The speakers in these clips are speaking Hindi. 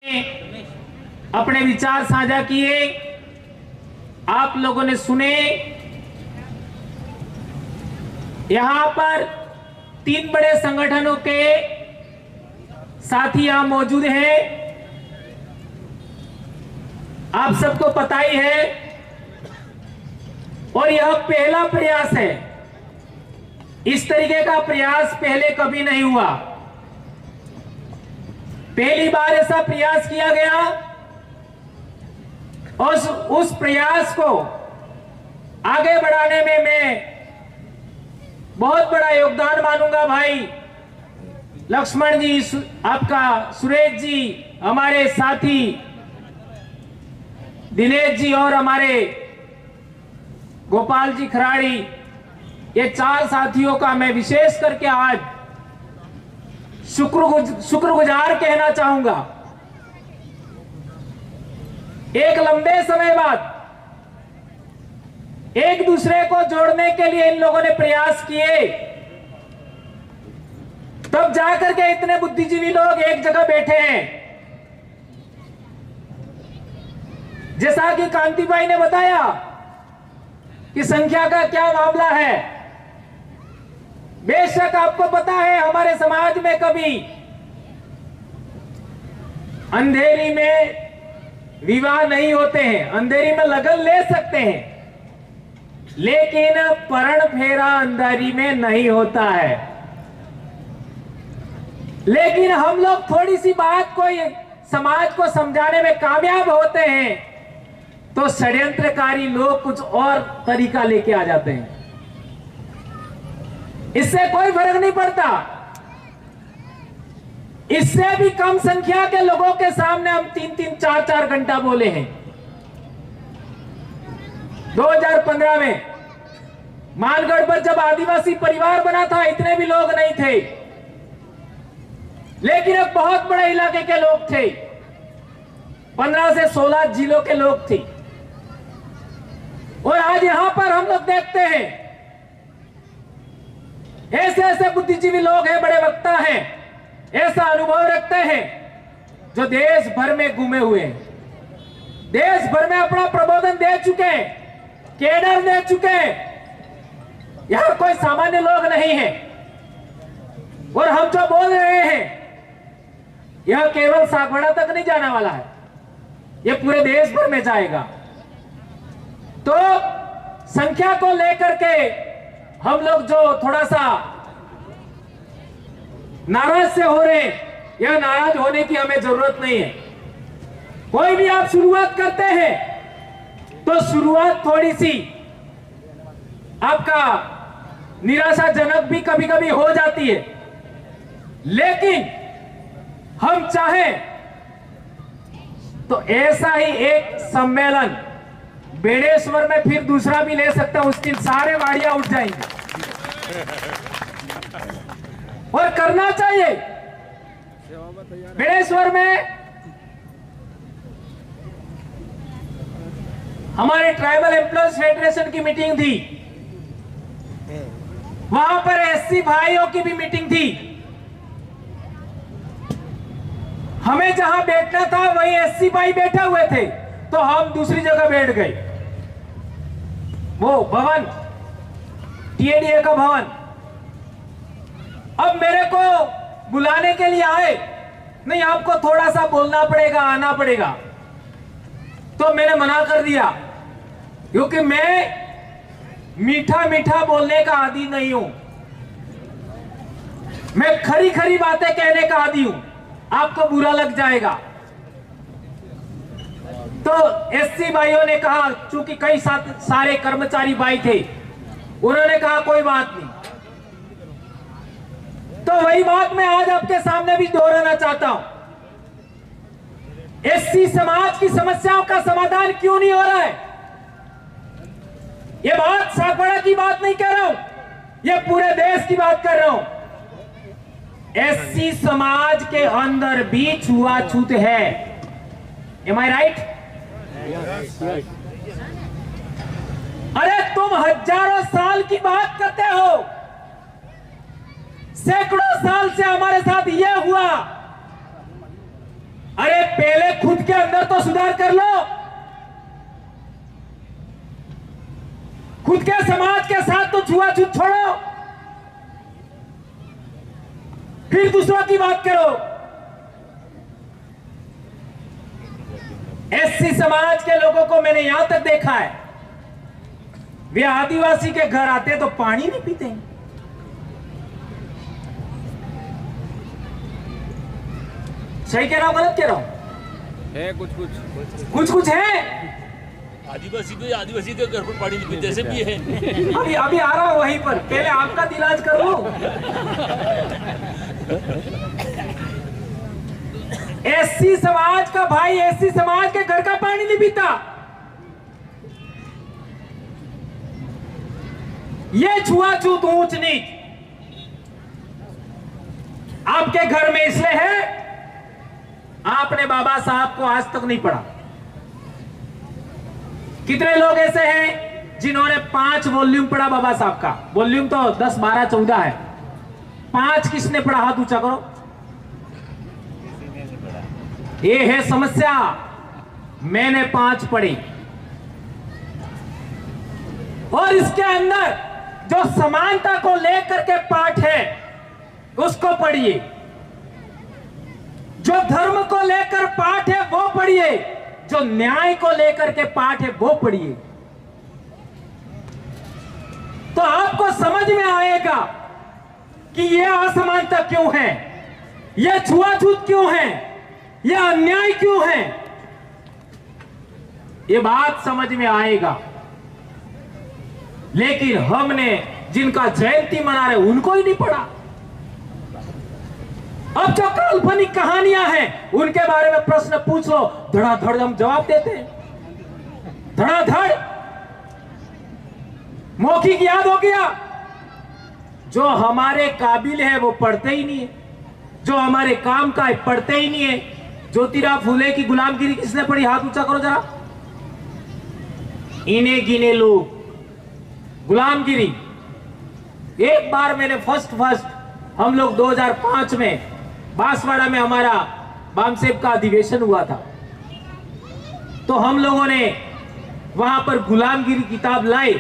अपने विचार साझा किए, आप लोगों ने सुने। यहां पर 3 बड़े संगठनों के साथी यहां मौजूद हैं। आप सबको पता ही है और यह पहला प्रयास है। इस तरीके का प्रयास पहले कभी नहीं हुआ। पहली बार ऐसा प्रयास किया गया और उस प्रयास को आगे बढ़ाने में मैं बहुत बड़ा योगदान मानूंगा। भाई लक्ष्मण जी, आपका सुरेश जी, हमारे साथी दिनेश जी और हमारे गोपाल जी खराड़ी, ये 4 साथियों का मैं विशेष करके आज शुक्रगुजार कहना चाहूंगा। एक लंबे समय बाद एक दूसरे को जोड़ने के लिए इन लोगों ने प्रयास किए, तब जाकर के इतने बुद्धिजीवी लोग एक जगह बैठे हैं। जैसा कि कांति भाई ने बताया कि संख्या का क्या मामला है। बेशक आपको पता है हमारे समाज में कभी अंधेरी में विवाह नहीं होते हैं, अंधेरी में लगन ले सकते हैं, लेकिन परण फेरा अंधेरी में नहीं होता है। लेकिन हम लोग थोड़ी सी बात को समाज को समझाने में कामयाब होते हैं तो षड्यंत्रकारी लोग कुछ और तरीका लेके आ जाते हैं। इससे कोई फर्क नहीं पड़ता। इससे भी कम संख्या के लोगों के सामने हम 3-3, 4-4 घंटा बोले हैं। 2015 में मानगढ़ पर जब आदिवासी परिवार बना था, इतने भी लोग नहीं थे, लेकिन एक बहुत बड़े इलाके के लोग थे। 15 से 16 जिलों के लोग थे। और आज यहां पर हम लोग देखते हैं ऐसे ऐसे बुद्धिजीवी लोग हैं, बड़े वक्ता हैं, ऐसा अनुभव रखते हैं, जो देश भर में घूमे हुए हैं, देश भर में अपना प्रबोधन दे चुके हैं, केडर दे चुके हैं। यहां कोई सामान्य लोग नहीं है। और हम जो बोल रहे हैं यह केवल सागवाड़ा तक नहीं जाने वाला है, यह पूरे देश भर में जाएगा। तो संख्या को लेकर के हम लोग जो थोड़ा सा नाराज से हो रहे हैं, यह नाराज होने की हमें जरूरत नहीं है। कोई भी आप शुरुआत करते हैं तो शुरुआत थोड़ी सी आपका निराशाजनक भी कभी कभी हो जाती है, लेकिन हम चाहें तो ऐसा ही एक सम्मेलन बेड़ेश्वर में फिर दूसरा भी ले सकते हैं, उसकी सारे वाड़ियां उठ जाएंगे और करना चाहिए। बेड़ेश्वर में हमारे ट्राइबल एम्प्लॉयज फेडरेशन की मीटिंग थी, वहां पर एससी भाइयों की भी मीटिंग थी। हमें जहां बैठना था वहीं एससी भाई बैठे हुए थे, तो हम दूसरी जगह बैठ गए। वो भवन टीएडीए का भवन, अब मेरे को बुलाने के लिए आए, नहीं आपको थोड़ा सा बोलना पड़ेगा, आना पड़ेगा, तो मैंने मना कर दिया, क्योंकि मैं मीठा मीठा बोलने का आदी नहीं हूं, मैं खरी खरी बातें कहने का आदी हूं, आपको बुरा लग जाएगा। तो एससी भाइयों ने कहा, चूंकि कई सारे कर्मचारी भाई थे, उन्होंने कहा कोई बात नहीं। तो वही बात मैं आज आपके सामने भी दोहराना चाहता हूं। एससी समाज की समस्याओं का समाधान क्यों नहीं हो रहा है? यह बात सागवाड़ा की बात नहीं कर रहा हूं, यह पूरे देश की बात कर रहा हूं। एससी समाज के अंदर भी छुआछूत है। एम आई राइट? अरे तुम हजारों साल की बात करते हो, सैकड़ों साल से हमारे साथ यह हुआ अरे पहले खुद के अंदर तो सुधार कर लो, खुद के समाज के साथ तो छुआछूत छोड़ो, फिर दूसरों की बात करो। एससी समाज के लोगों को मैंने यहां तक देखा है, वे आदिवासी के घर आते तो पानी नहीं पीते। सही कह रहा हूं, गलत कह रहा हूं? है कुछ है। आदिवासी के घर पर पानी नहीं पीते, ऐसे भी है। अभी आ रहा हूं वहीं पर, पहले आपका इलाज कर लो। एससी समाज का भाई एससी समाज के घर का पानी नहीं पीता, ये छुआछूत ऊंच नीच आपके घर में इसलिए है आपने बाबा साहब को आज तक नहीं पढ़ा। कितने लोग ऐसे हैं जिन्होंने 5 वॉल्यूम पढ़ा बाबा साहब का? वॉल्यूम तो 10, 12, 14 है, 5 किसने पढ़ा? हाथ ऊंचा करो। ये है समस्या। मैंने 5 पढ़ी, और इसके अंदर जो समानता को लेकर के पाठ है उसको पढ़िए, जो धर्म को लेकर पाठ है वो पढ़िए, जो न्याय को लेकर के पाठ है वो पढ़िए, तो आपको समझ में आएगा कि यह असमानता क्यों है, यह छुआछूत क्यों है, यह अन्याय क्यों है। यह बात समझ में आएगा। लेकिन हमने जिनका जयंती मना रहे उनको ही नहीं पढ़ा। अब जो काल्पनिक कहानियां हैं उनके बारे में प्रश्न पूछ लो, धड़ाधड़ हम जवाब देते हैं, धड़ाधड़। मौखिक याद हो गया। जो हमारे काबिल है वो पढ़ते ही नहीं है, जो हमारे काम का है पढ़ते ही नहीं है। ज्योतिराव फूले की गुलामगिरी किसने पढ़ी? हाथ ऊंचा करो जरा। इन्हें गिने लोग गुलामगिरी। एक बार मैंने फर्स्ट हम लोग 2005 में बांसवाड़ा में हमारा बामसेब का अधिवेशन हुआ था, तो हम लोगों ने वहां पर गुलामगिरी किताब लाई।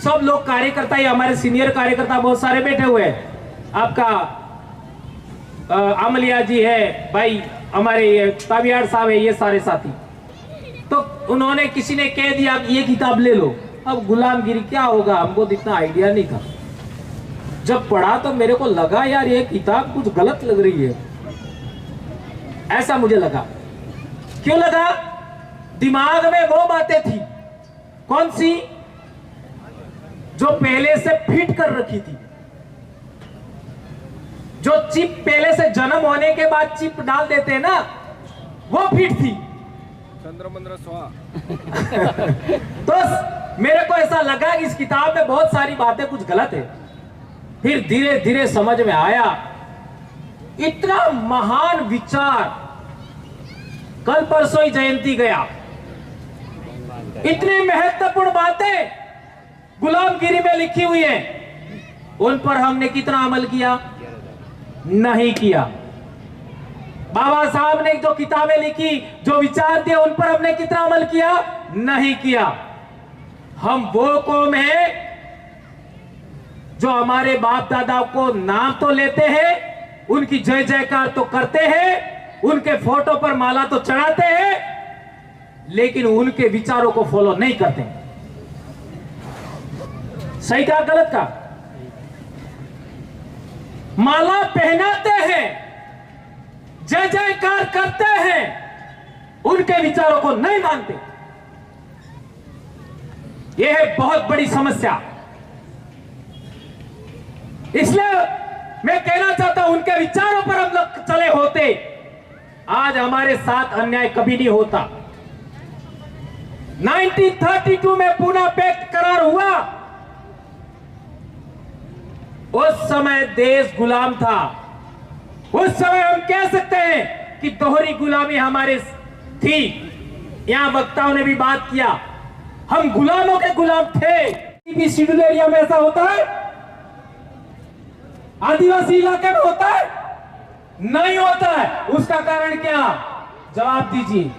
सब लोग कार्यकर्ता, ये हमारे सीनियर कार्यकर्ता बहुत सारे बैठे हुए हैं। आपका अमलिया जी है, भाई हमारे ताबियार साहब है, ये सारे साथी। तो उन्होंने, किसी ने कह दिया कि ये किताब ले लो। अब गुलामगिरी क्या होगा हमको तो इतना आइडिया नहीं था। जब पढ़ा तो मेरे को लगा यार ये किताब कुछ गलत लग रही है, ऐसा मुझे लगा। क्यों लगा? दिमाग में वो बातें थी, कौन सी? जो पहले से फिट कर रखी थी, जो चिप पहले से जन्म होने के बाद चिप डाल देते हैं ना, वो फिट थी। तो मेरे को ऐसा लगा कि इस किताब में बहुत सारी बातें कुछ गलत है। फिर धीरे धीरे समझ में आया, इतना महान विचार। कल परसों ही जयंती गया, इतनी महत्वपूर्ण बातें गुलामगिरी में लिखी हुई हैं, उन पर हमने कितना अमल किया? नहीं किया। बाबा साहब ने जो किताबें लिखी, जो विचार दिए, उन पर हमने कितना अमल किया? नहीं किया। हम वो कौम है जो हमारे बाप दादा को नाम तो लेते हैं, उनकी जय जयकार तो करते हैं, उनके फोटो पर माला तो चढ़ाते हैं, लेकिन उनके विचारों को फॉलो नहीं करते। सही कहा, गलत कहा? माला पहनाते हैं, जय जयकार करते हैं, उनके विचारों को नहीं मानते। यह है बहुत बड़ी समस्या। इसलिए मैं कहना चाहता हूं, उनके विचारों पर हम लोग चले होते, आज हमारे साथ अन्याय कभी नहीं होता। 1932 में पूना पैक्ट करार हुआ, उस समय देश गुलाम था। उस समय हम कह सकते हैं कि दोहरी गुलामी हमारे थी। यहां वक्ताओं ने भी बात किया, हम गुलामों के गुलाम थे। शेड्यूल एरिया में ऐसा होता है? आदिवासी इलाके में होता है? नहीं होता है। उसका कारण क्या? जवाब दीजिए।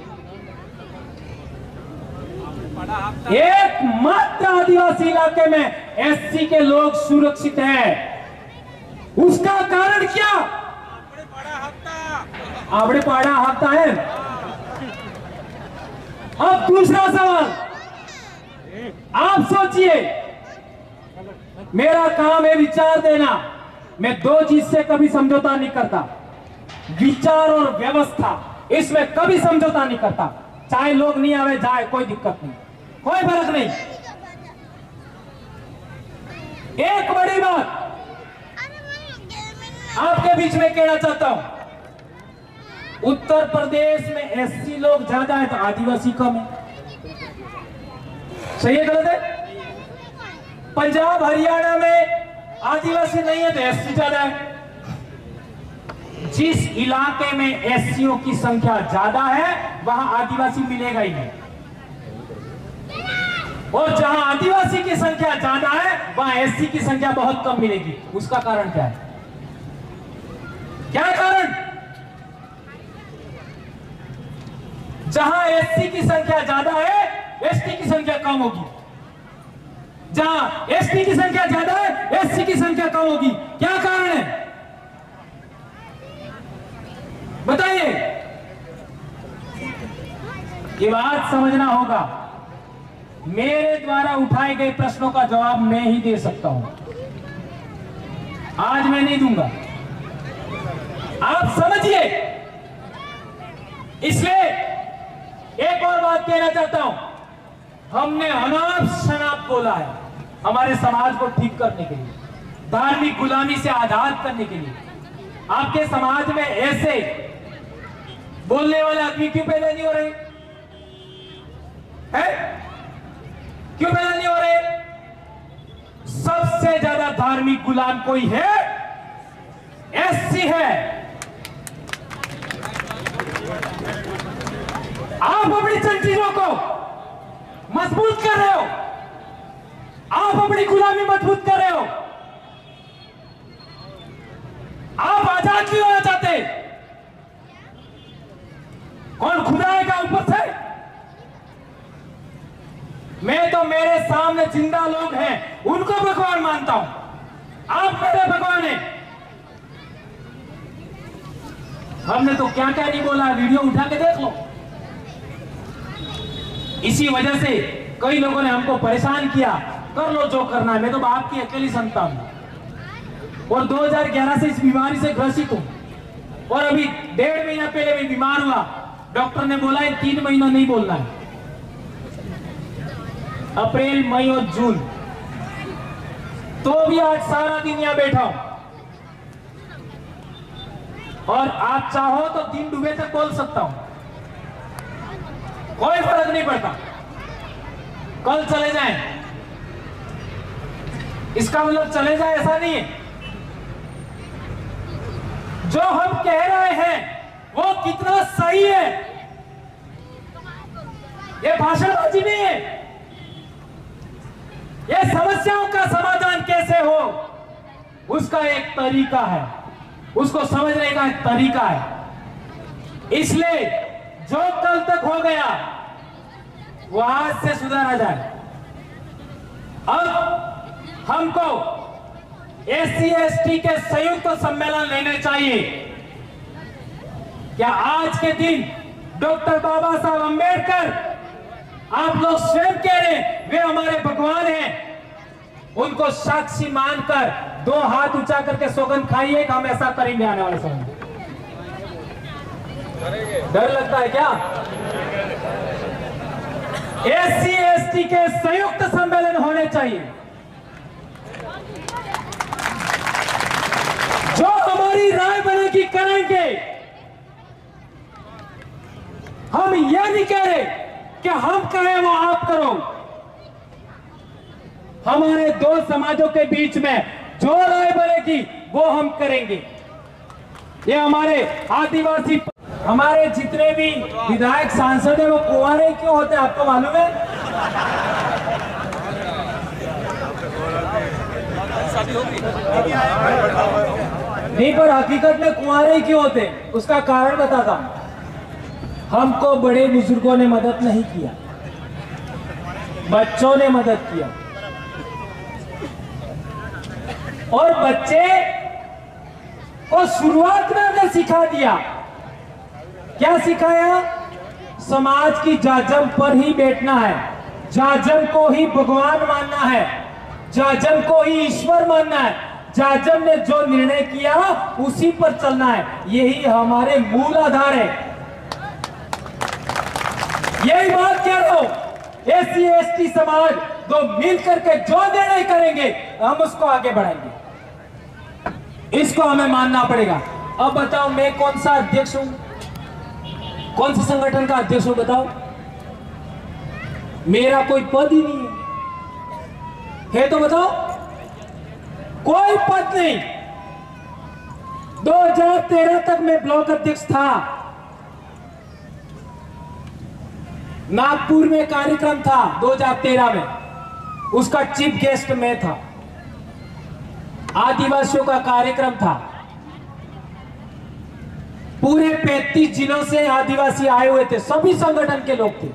एकमात्र आदिवासी इलाके में एससी के लोग सुरक्षित हैं। उसका कारण क्या? आवड़े पाड़ा हफ्ता है। अब दूसरा सवाल, आप सोचिए, मेरा काम है विचार देना। मैं दो चीज से कभी समझौता नहीं करता, विचार और व्यवस्था, इसमें कभी समझौता नहीं करता। चाहे लोग नहीं आवे जाए, कोई दिक्कत नहीं, कोई फर्क नहीं। एक बड़ी बात आपके बीच में कहना चाहता हूं, उत्तर प्रदेश में एससी लोग ज्यादा है तो आदिवासी कम है। सही है गलत है? पंजाब हरियाणा में आदिवासी नहीं है तो एससी ज्यादा है। जिस इलाके में एससीओ की संख्या ज्यादा है वहां आदिवासी मिलेगा ही नहीं, और जहां आदिवासी की संख्या ज्यादा है वहां एससी की संख्या बहुत कम मिलेगी। उसका कारण क्या है? क्या कारण? जहां एससी की संख्या ज्यादा है एसटी की संख्या कम होगी, जहां एसटी की संख्या ज्यादा है एससी की संख्या कम होगी। क्या कारण है बताइए? ये बात समझना होगा। मेरे द्वारा उठाए गए प्रश्नों का जवाब मैं ही दे सकता हूं, आज मैं नहीं दूंगा, आप समझिए। इसलिए एक और बात कहना चाहता हूं, हमने अनाप शनाप बोला है हमारे समाज को ठीक करने के लिए, धार्मिक गुलामी से आजाद करने के लिए। आपके समाज में ऐसे बोलने वाले आदमी क्यों पैदा नहीं हो रहे हैं? क्यों पैदा नहीं हो रहे? सबसे ज्यादा धार्मिक गुलाम कोई है? एससी है। आप अपनी चीजों को मजबूत कर रहे हो, आप अपनी गुलामी मजबूत कर रहे हो। आप आजाद क्यों होना चाहते? कौन खुदा आएगा ऊपर से? मैं तो मेरे सामने जिंदा लोग हैं उनको भगवान मानता हूं, आप मेरे भगवान हैं। हमने तो क्या क्या नहीं बोला, वीडियो उठा के देख लो। इसी वजह से कई लोगों ने हमको परेशान किया, कर लो जो करना है, मैं तो बाप की अकेली संतान हूं और 2011 से इस बीमारी से ग्रसित हूं, और अभी 1.5 महीना पहले भी बीमार हुआ। डॉक्टर ने बोला है 3 महीना नहीं बोलना है, अप्रैल मई और जून। तो भी आज सारा दिन यहां बैठा हूं, और आप चाहो तो दिन डूबे तक बोल सकता हूं, कोई फर्क नहीं पड़ता। कल चले जाएं, इसका मतलब चले जाए ऐसा नहीं है। जो हम कह रहे हैं वो कितना सही है, ये भाषणबाजी नहीं है। ये समस्याओं का समाधान कैसे हो उसका एक तरीका है, उसको समझने का एक तरीका है। इसलिए जो कल तक हो गया वो आज से सुधारा जाए। अब हमको एससी एसटी के संयुक्त सम्मेलन लेने चाहिए। क्या आज के दिन डॉक्टर बाबा साहब अंबेडकर, आप लोग स्वयं कह रहे वे हमारे भगवान हैं, उनको साक्षी मानकर 2 हाथ ऊंचा करके सौगंध खाइए कि हम ऐसा करेंगे आने वाले समय में। डर लगता है क्या? एससी एसटी के संयुक्त सम्मेलन होने चाहिए। जो हमारी राय बनेगी करेंगे। हम यह नहीं कह रहे कि हम कहें वो आप करो। हमारे 2 समाजों के बीच में जो राय बनेगी वो हम करेंगे। ये हमारे आदिवासी, हमारे जितने भी विधायक सांसद है वो कुंवारे क्यों होते हैं आपको मालूम है? नहीं, पर हकीकत में कुंवारे क्यों होते उसका कारण बताता हूं। हमको बड़े बुजुर्गों ने मदद नहीं किया, बच्चों ने मदद किया। और बच्चे को शुरुआत में हमने सिखा दिया। क्या सिखाया? समाज की जाजम पर ही बैठना है, जाजम को ही भगवान मानना है, जाजम को ही ईश्वर मानना है, जाजम ने जो निर्णय किया उसी पर चलना है। यही हमारे मूल आधार है। यही बात कह रहा हूं, एससी एसटी समाज दो मिल करके जो निर्णय करेंगे हम उसको आगे बढ़ाएंगे, इसको हमें मानना पड़ेगा। अब बताओ मैं कौन सा अध्यक्ष हूं, कौन से संगठन का अध्यक्ष हूं बताओ? मेरा कोई पद ही नहीं है तो बताओ? कोई पद नहीं। 2013 तक मैं ब्लॉक अध्यक्ष था। नागपुर में कार्यक्रम था 2013 में, उसका चीफ गेस्ट मैं था। आदिवासियों का कार्यक्रम था, पूरे 35 जिलों से आदिवासी आए हुए थे, सभी संगठन के लोग थे।